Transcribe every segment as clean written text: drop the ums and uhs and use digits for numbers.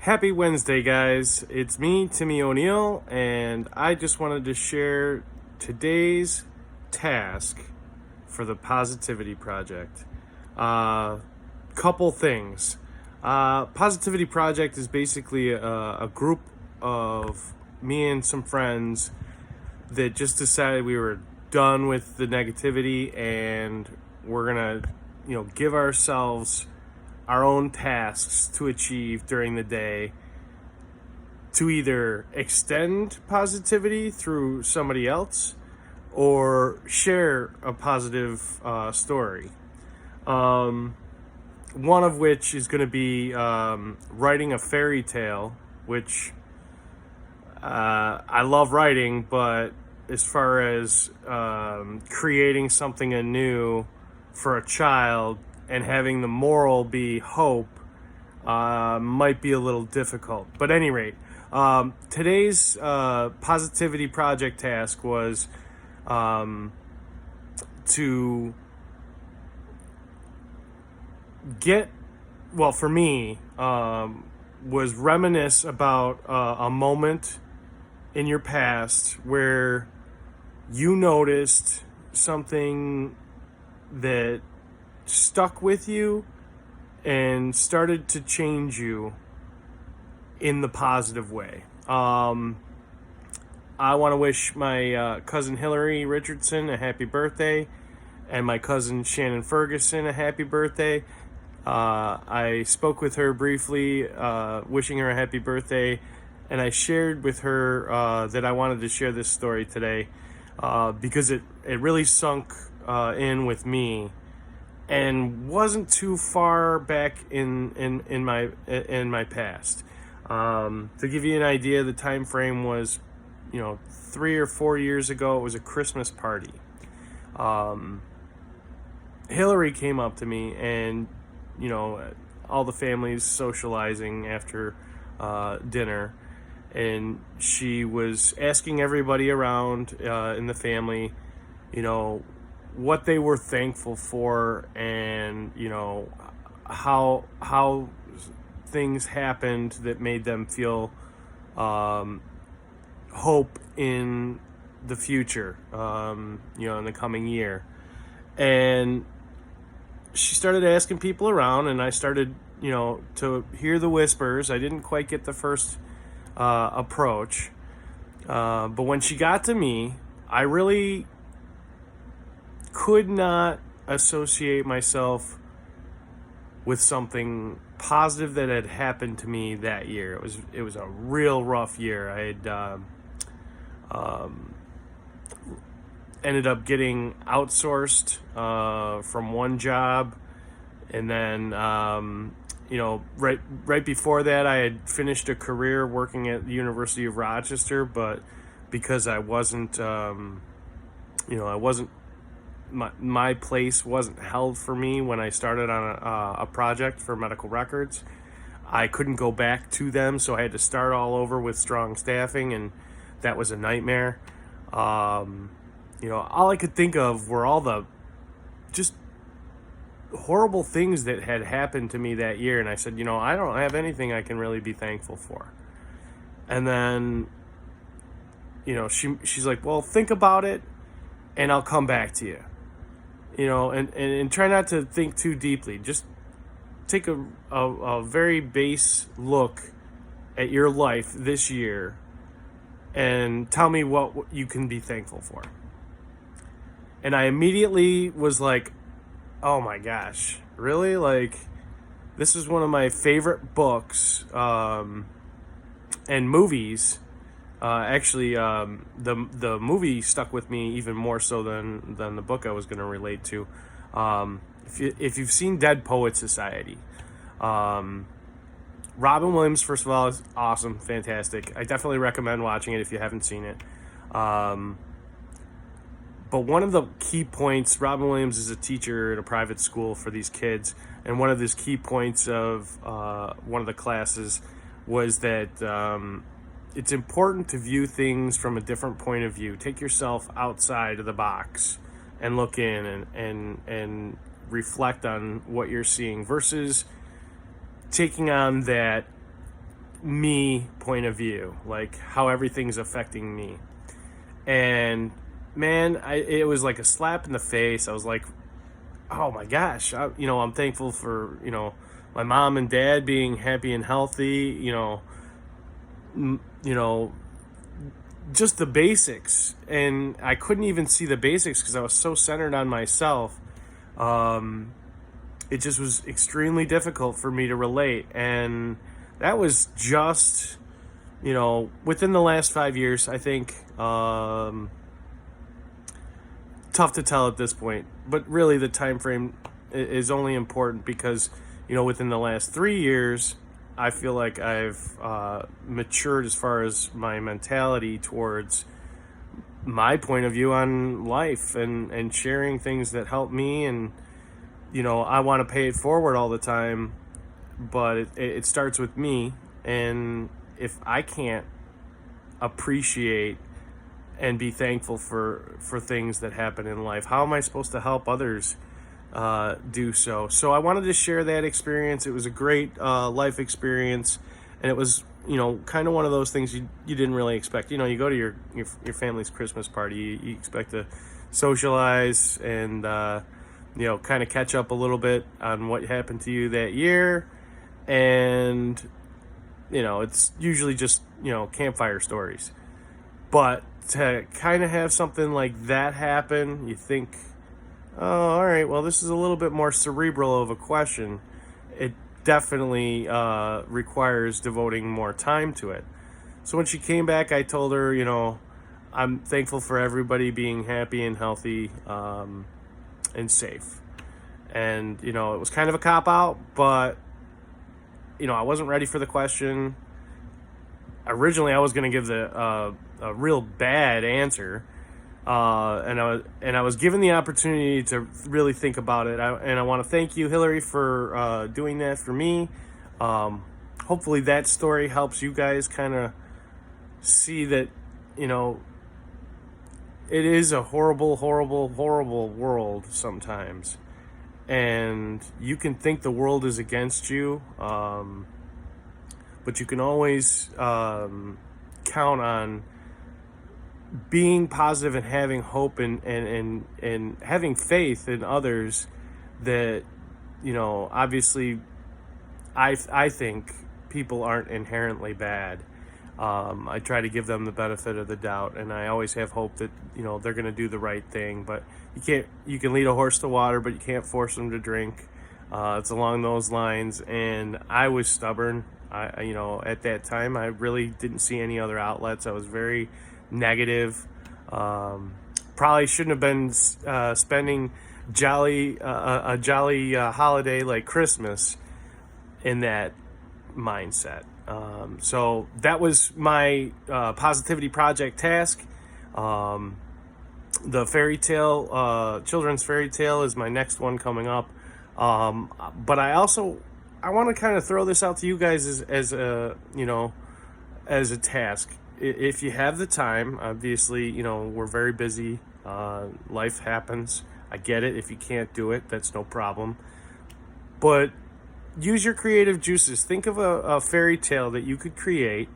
Happy Wednesday, guys. It's me, Timmy O'Neill, and I just wanted to share today's task for the Positivity Project. Couple things. Positivity Project is basically a group of me and some friends that just decided we were done with the negativity and we're gonna, give ourselves our own tasks to achieve during the day to either extend positivity through somebody else or share a positive story. One of which is going to be writing a fairy tale, which I love writing, but as far as creating something anew for a child and having the moral be hope might be a little difficult. But at any rate, today's positivity project task was to get, well, for me, was reminisce about a moment in your past where you noticed something that stuck with you and started to change you in the positive way. I want to wish my cousin Hillary Richardson a happy birthday and my cousin Shannon Ferguson a happy birthday. I spoke with her briefly, wishing her a happy birthday, and I shared with her that I wanted to share this story today because it really sunk in with me and wasn't too far back in my past. To give you an idea, the time frame was, 3 or 4 years ago. It was a Christmas party. Hillary came up to me, and all the families socializing after dinner, and she was asking everybody around in the family, what they were thankful for, and how things happened that made them feel hope in the future, in the coming year. And she started asking people around, and I started to hear the whispers. I didn't quite get the first approach, but when she got to me, I really could not associate myself with something positive that had happened to me that year. It was a real rough year. I had ended up getting outsourced from one job, and then right before that, I had finished a career working at the University of Rochester, but because I wasn't my place wasn't held for me when I started on a project for medical records. I couldn't go back to them, so I had to start all over with strong staffing, and that was a nightmare. All I could think of were all the just horrible things that had happened to me that year, and I said, I don't have anything I can really be thankful for. And then, she's like, well, think about it, and I'll come back to you. And try not to think too deeply. Just take a very base look at your life this year and tell me what you can be thankful for. And I immediately was like, oh my gosh, really? Like, this is one of my favorite books and movies. Actually, the movie stuck with me even more so than the book I was going to relate to. If you've seen Dead Poets Society, Robin Williams, first of all, is awesome, fantastic. I definitely recommend watching it if you haven't seen it. But one of the key points, Robin Williams is a teacher at a private school for these kids, and one of his key points of one of the classes was that it's important to view things from a different point of view. Take yourself outside of the box and look in and reflect on what you're seeing versus taking on that me point of view, like how everything's affecting me. And man, it was like a slap in the face. I was like, oh my gosh, I'm thankful for, my mom and dad being happy and healthy, you know, just the basics. And I couldn't even see the basics because I was so centered on myself. It just was extremely difficult for me to relate. And that was just, within the last 5 years, I think. Tough to tell at this point, but really the time frame is only important because, within the last 3 years, I feel like I've matured as far as my mentality towards my point of view on life and sharing things that help me. And, I want to pay it forward all the time, but it starts with me. And if I can't appreciate and be thankful for things that happen in life, how am I supposed to help others do so? So I wanted to share that experience. It was a great life experience, and it was, kind of one of those things you didn't really expect. You go to your family's Christmas party, you expect to socialize and, kind of catch up a little bit on what happened to you that year. And, it's usually just, campfire stories. But to kind of have something like that happen, you think, oh, all right, well, this is a little bit more cerebral of a question. It definitely requires devoting more time to it. So when she came back, I told her, I'm thankful for everybody being happy and healthy and safe. And, it was kind of a cop-out, but, I wasn't ready for the question. Originally, I was going to give a real bad answer, and I was given the opportunity to really think about it. And I want to thank you, Hillary, for doing that for me. Hopefully, that story helps you guys kind of see that it is a horrible, horrible, horrible world sometimes, and you can think the world is against you. But you can always count on being positive and having hope and having faith in others that, obviously I think people aren't inherently bad. I try to give them the benefit of the doubt, and I always have hope that, they're going to do the right thing. But you can lead a horse to water, but you can't force them to drink. It's along those lines. And I was stubborn. At that time, I really didn't see any other outlets. I was very negative. Probably shouldn't have been spending a jolly holiday like Christmas in that mindset. So that was my positivity project task. The fairy tale, children's fairy tale, is my next one coming up. But I want to kind of throw this out to you guys as a task. If you have the time, obviously, we're very busy. Life happens. I get it. If you can't do it, that's no problem. But use your creative juices. Think of a fairy tale that you could create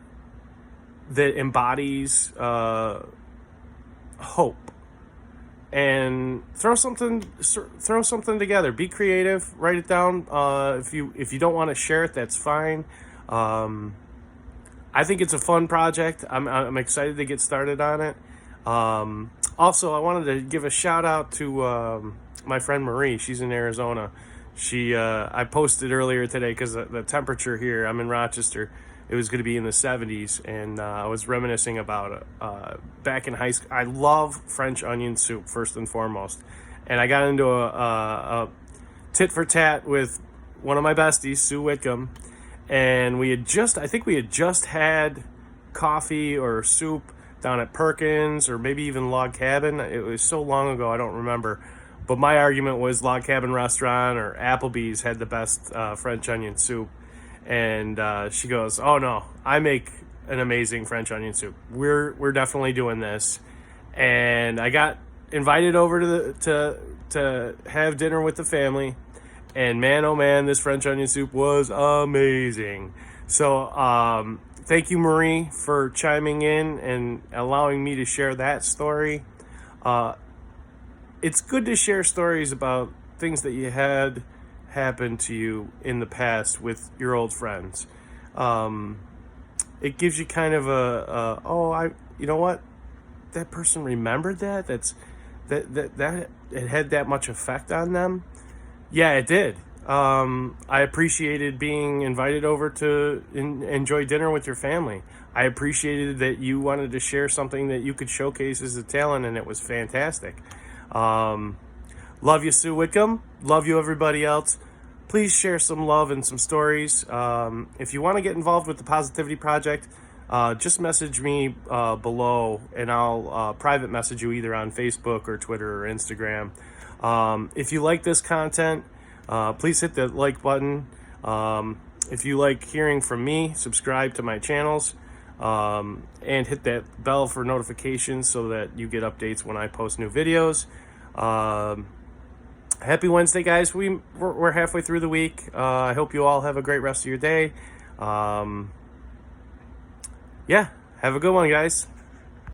that embodies hope. And throw something together. Be creative. Write it down. If you don't want to share it, that's fine. I think it's a fun project. I'm excited to get started on it. Also, I wanted to give a shout out to my friend Marie. She's in Arizona. I posted earlier today because the temperature here. I'm in Rochester. It was going to be in the 70s, and I was reminiscing about it. Back in high school, I love French onion soup, first and foremost. And I got into a tit for tat with one of my besties, Sue Whitcomb, and I think we had just had coffee or soup down at Perkins or maybe even Log Cabin. It was so long ago, I don't remember. But my argument was Log Cabin Restaurant or Applebee's had the best French onion soup. And she goes, "Oh no, I make an amazing French onion soup. We're definitely doing this." And I got invited over to have dinner with the family, And man, oh man, this French onion soup was amazing. So thank you, Marie, for chiming in and allowing me to share that story. It's good to share stories about things that you had happen to you in the past with your old friends. It gives you kind of you know what, that person remembered that. That it had that much effect on them. Yeah, it did. I appreciated being invited over to enjoy dinner with your family. I appreciated that you wanted to share something that you could showcase as a talent, and it was fantastic. Love you, Sue Whitcomb. Love you, everybody else. Please share some love and some stories. If you want to get involved with the Positivity Project, just message me below, and I'll private message you either on Facebook or Twitter or Instagram. If you like this content, please hit the like button. If you like hearing from me, subscribe to my channels, and hit that bell for notifications so that you get updates when I post new videos. Happy Wednesday, guys. We're halfway through the week. I hope you all have a great rest of your day. Yeah, have a good one, guys.